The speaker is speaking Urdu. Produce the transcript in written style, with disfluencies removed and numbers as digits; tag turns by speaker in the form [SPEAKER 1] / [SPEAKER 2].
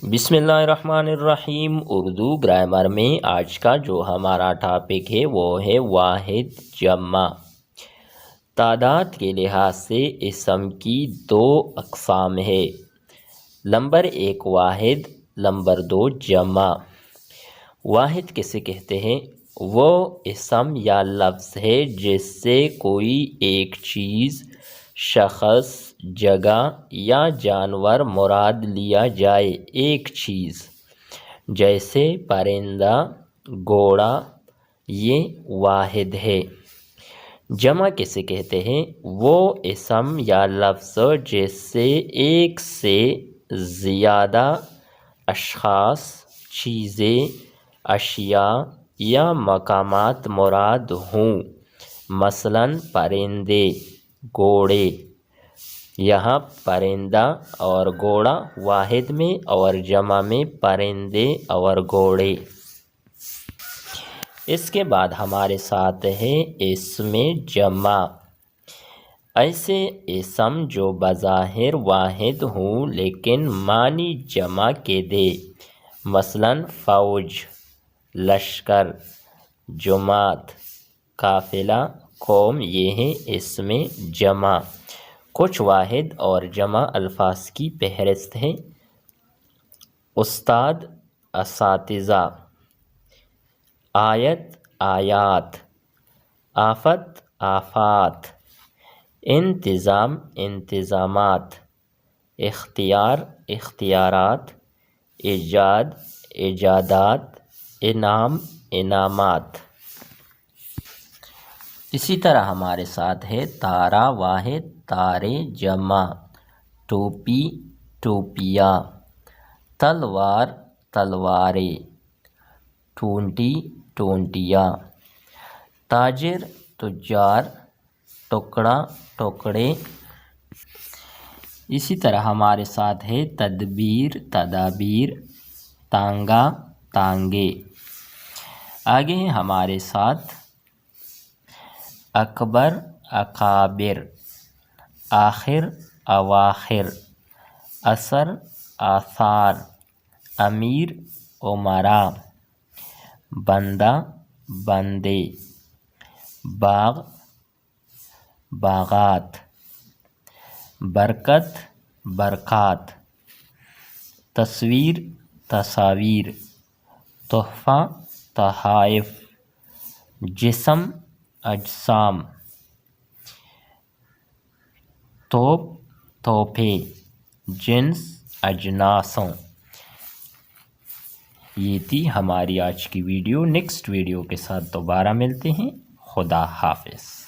[SPEAKER 1] بسم اللہ الرحمن الرحیم۔ اردو گرامر میں آج کا جو ہمارا ٹاپک ہے وہ ہے واحد جمع۔ تعداد کے لحاظ سے اسم کی دو اقسام ہے، نمبر ایک واحد، نمبر دو جمع۔ واحد کسے کہتے ہیں؟ وہ اسم یا لفظ ہے جس سے کوئی ایک چیز، شخص، جگہ یا جانور مراد لیا جائے۔ ایک چیز جیسے پرندہ، گھوڑا، یہ واحد ہے۔ جمع کسے کہتے ہیں؟ وہ اسم یا لفظ جس سے ایک سے زیادہ اشخاص، چیزیں، اشیاء یا مقامات مراد ہوں، مثلاً پرندے، گھوڑے۔ یہاں پرندہ اور گھوڑا واحد میں اور جمع میں پرندے اور گھوڑے۔ اس کے بعد ہمارے ساتھ ہے اسم جمع۔ ایسے اسم جو بظاہر واحد ہوں لیکن معنی جمع کے دے، مثلاً فوج، لشکر، جماعت، قافلہ، قوم، یہ ہیں اسم جمع۔ کچھ واحد اور جمع الفاظ کی فہرست ہے: استاد، اساتذہ، آیت، آیات، آفت، آفات، انتظام، انتظامات، اختیار، اختیارات، ایجاد، ایجادات، انعام، انعامات۔ اسی طرح ہمارے ساتھ ہے تارا واحد، تارے جمع، ٹوپی، ٹوپیاں، تلوار، تلواریں، ٹونٹی، ٹونٹیاں، تاجر، تجار، ٹکڑا، ٹکڑے۔ اسی طرح ہمارے ساتھ ہے تدبیر، تدابیر، تانگا، تانگے۔ آگے ہیں ہمارے ساتھ اکبر، اکابر، آخر، اواخر، اثر، آثار، امیر، امراء، بندہ، بندے، باغ، باغات، برکت، برکات، تصویر، تصاویر، تحفہ، تحائف، جسم، اجسام، توپ، تحفے، جنس، اجناسوں۔ یہ تھی ہماری آج کی ویڈیو۔ نیکسٹ ویڈیو کے ساتھ دوبارہ ملتے ہیں۔ خدا حافظ۔